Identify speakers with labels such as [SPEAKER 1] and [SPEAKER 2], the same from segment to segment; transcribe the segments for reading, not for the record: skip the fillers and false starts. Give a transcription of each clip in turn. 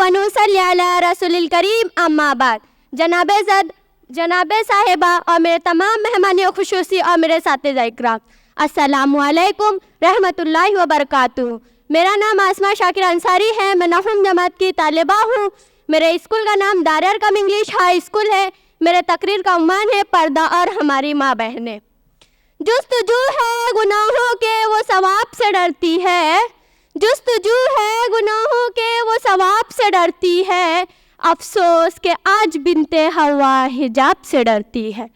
[SPEAKER 1] व नुसल्ली अला रसूलिल करीम अम्मा बाद। जनाब साहिबा और मेरे तमाम मेहमानियों खुशूसी और मेरे साथीज़ा इकराम, अस्सलामु अलैकुम रहमतुल्लाहि व बरकातुहू। मेरा नाम आसमा शाकिर अंसारी है। मैं 9वीं जमात की तालिबा हूँ। मेरे स्कूल का नाम दार अरकम इंग्लिश हाई स्कूल है। मेरे तकरीर का उन्वान है पर्दा और हमारी माँ बहनें। जुस्तजू है गुनाहों के वो सवाब से डरती है, जुस्तजू है गुनाहों के वो सवाब से डरती है, अफसोस के आज बिनते हवा हिजाब से डरती है।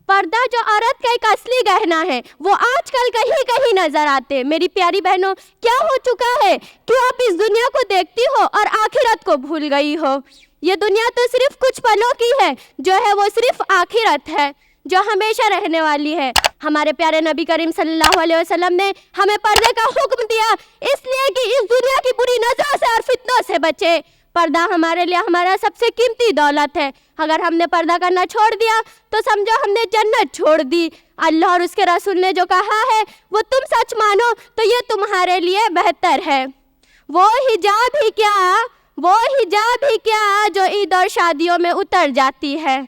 [SPEAKER 1] पर्दा जो औरत का एक असली गहना है वो आजकल कहीं कहीं नजर आते। मेरी प्यारी बहनों, क्या हो चुका है? क्यों आप इस दुनिया को देखती हो और आखिरत को भूल गई हो? ये दुनिया तो सिर्फ कुछ पलों की है, जो है वो सिर्फ आखिरत है जो हमेशा रहने वाली है। हमारे प्यारे नबी करीम सल्लल्लाहु अलैहि वसल्लम ने हमें पर्दे का हुक्म दिया, इसलिए कि इस दुनिया की बुरी नजरों से और फितनों से बचे। पर्दा हमारे लिए हमारा सबसे कीमती दौलत है। अगर हमने पर्दा करना छोड़ दिया तो समझो हमने जन्नत छोड़ दी। अल्लाह और उसके रसूल ने जो कहा है वो तुम सच मानो तो ये तुम्हारे लिए बेहतर है। वो हिजाब ही क्या जो ईद और शादियों में उतर जाती है।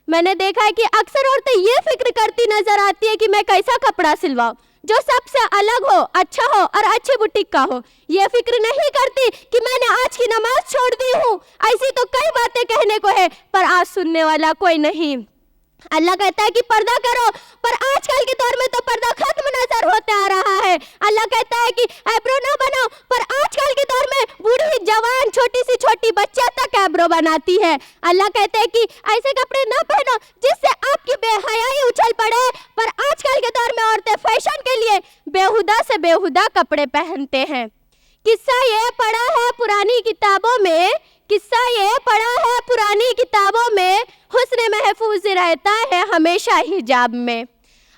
[SPEAKER 1] मैंने देखा है कि अक्सर औरतें ये फिक्र करती नजर आती है कि मैं कैसा कपड़ा सिलवाऊं जो सबसे अलग हो, अच्छा हो और अच्छी बुटीक का हो। ये फिक्र नहीं करती कि मैंने आज की नमाज छोड़ दी हूँ। ऐसी तो कई बातें कहने को है पर आज सुनने वाला कोई नहीं। अल्लाह कहता है कि पर्दा करो, पर आजकल के दौर में तो पर्दा खत्म नजर होता आ रहा है। अल्लाह कहता है कि आईब्रो ना बनाओ, पर आजकल के दौर में बूढ़ी जवान छोटी सी छोटी बच्चा तक आईब्रो बनाती है। अल्लाह कहता है कि ऐसे कपड़े ना पहनो जिससे आपकी बेहयाई उछल पड़े, पर आजकल के दौर में औरतें फैशन के लिए बेहुदा से बेहुदा कपड़े पहनते हैं। किस्सा ये पढ़ा है पुरानी किताबों में, हुस्न महफूज रहता है हमेशा हिजाब में।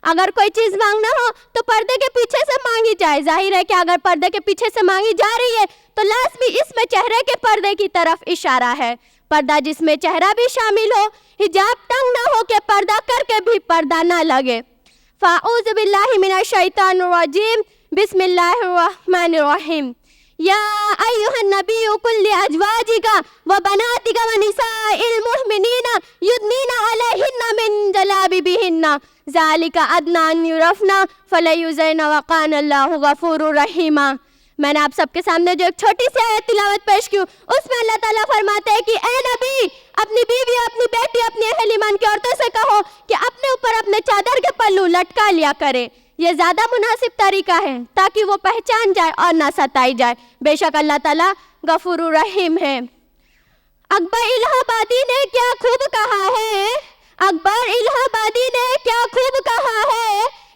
[SPEAKER 1] अगर कोई चीज़ मांगना हो तो पर्दे के पीछे से मांगी जाए। जाहिर है कि अगर पर्दे के पीछे से मांगी जा रही है तो लाज़मी इसमें चेहरे के पर्दे की तरफ इशारा है। पर्दा जिसमें चेहरा भी शामिल हो, हिजाब तंग ना हो कि पर्दा करके भी पर्दा ना लगे। फ़ाऊज़ु बिल्लाहि मिनश शैतानिर रजीम, बिस्मिल्लाहिर रहमानिर रहीम। या अय्युहन नबिय्यु कुल लिअज़वाजिका व बनातिका व निसाइल मुमिनीना युदनीना अलैहिन्ना मिन जलाबिबिहिन्ना ज़ालिका अदना अन युरफ़ना फला युज़ैना व काना अल्लाहु गफ़ूरुर रहीमा। मैंने आप सबके सामने जो एक छोटी सी आयत तिलावत पेश की, उसमें अल्लाह ताला फरमाते हैं कि ए नबी, अपनी बीवी, अपनी बेटी, अपनी अहल ईमान की औरतों से कहो कि अपने ऊपर अपने चादर के पल्लू लटका लिया करे। ये ज़्यादा मुनासिब तरीका है ताकि वो पहचान जाए और ना सताई जाए। बेशक अल्लाह ताला गफूरुर रहीम है। अकबर इलाहाबादी ने क्या खूब कहा है,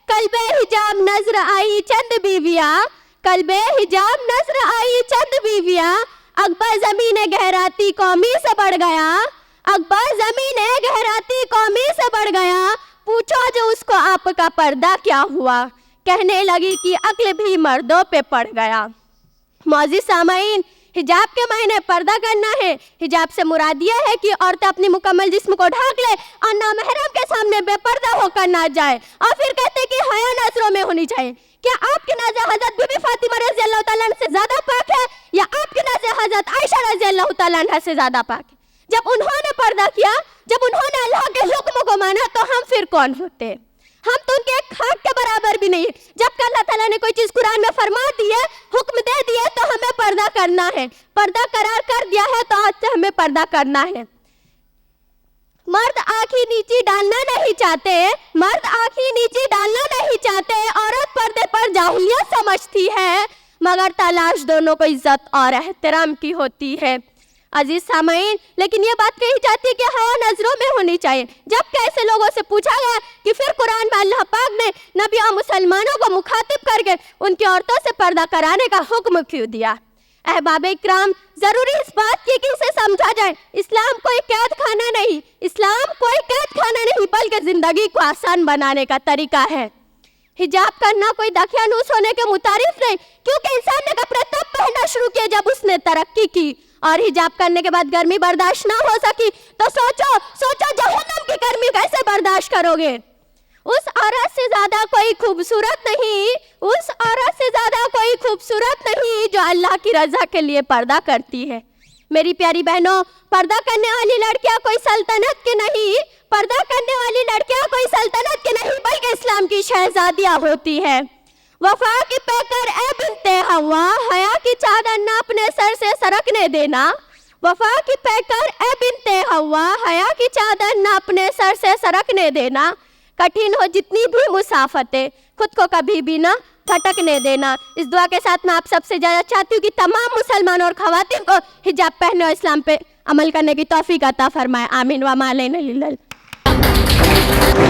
[SPEAKER 1] कल्बे हिजाब नजर आई चंद बीवियाँ, अकबर ज़मीन गहराती कौमी से बढ़ गया, पूछो जो उसको आपका पर्दा क्या हुआ, कहने लगी कि अक्ल भी मर्दों पे पड़ गया। मौज़िज़ सामाईन, हिजाब के मायने पर्दा करना है। हिजाब से मुराद यह है कि औरतें अपनी मुकम्मल जिस्म को ढाक ले और नामहरम के सामने बेपर्दा होकर ना जाए। और फिर कहते कि हया नजरों में होनी चाहिए। क्या आपकी नज़र हज़रत बीबी फातिमा रज़ी अल्लाह तआला अन्हा से ज़्यादा पाक है या आपकी नज़र हज़रत आयशा रज़ी अल्लाह तआला अन्हा से ज़्यादा पाक है? जब उन्होंने पर्दा किया, जब उन्होंने अल्लाह के हुक्म को माना, तो हम फिर कौन होते? हम तो उनके एक खाक के बराबर भी नहीं। जब अल्लाह ताला ने कोई चीज़ कुरान में फरमा दी है, हुक्म दे दिया, तो हमें पर्दा करना है। पर्दा करार कर दिया है तो आज से हमें पर्दा करना है। मर्द आँखें नीचे डालना नहीं चाहते, औरत पर्दे पर जाहिलियत समझती है, मगर तलाश दोनों को इज्जत और एहतराम की होती है। अजीज सामाईन, लेकिन ये बात कही जाती है कि हया नजरों में होनी चाहिए। जब कैसे लोगों से पूछा गया कि फिर कुरान में अल्लाह पाक ने नबी और मुसलमानों को मुखातिब करके उनकी औरतों से पर्दा कराने का हुक्म क्यों दिया? अहबाब इकराम, जरूरी इस बात की कि इसे समझा जाए, इस्लाम कोई कैद खाना नहीं, बल्कि जिंदगी को आसान बनाने का तरीका है। हिजाब करना कोई दकियानूस होने के मुतारिफ नहीं, क्योंकि इंसान ने कपड़े तब पहनना शुरू किए जब उसने तरक्की की। और हिजाब करने के बाद गर्मी बर्दाश्त ना हो सकी तो सोचो जहन्नम की गर्मी कैसे बर्दाश्त करोगे? उस औरत से ज्यादा कोई खूबसूरत नहीं जो अल्लाह की रजा के लिए पर्दा करती है। میری پیاری بہنوں، پردہ کرنے والی لڑکیاں کوئی سلطنت کی نہیں، پردہ کرنے والی لڑکیاں کوئی سلطنت کی نہیں بلکہ اسلام کی شہزادیاں ہوتی ہے۔ وفا کی پیکر اے بنت حوا، حیا کی چادر نہ اپنے سر سے سرکنے دینا۔ وفا کی پیکر اے بنت حوا، حیا کی چادر نہ اپنے سر سے سرکنے دینا۔ کٹھن ہو جتنی بھی مسافتیں، خود کو کبھی بھی نہ پھٹکنے دینا۔ اس دعا کے ساتھ میں آپ سب سے زیادہ چاہتی ہوں کہ تمام مسلمان اور خواتین کو حجاب پہننے اور اسلام پہ عمل کرنے کی توفیق عطا فرمائے۔ آمین و ما علینا الا البلاغ۔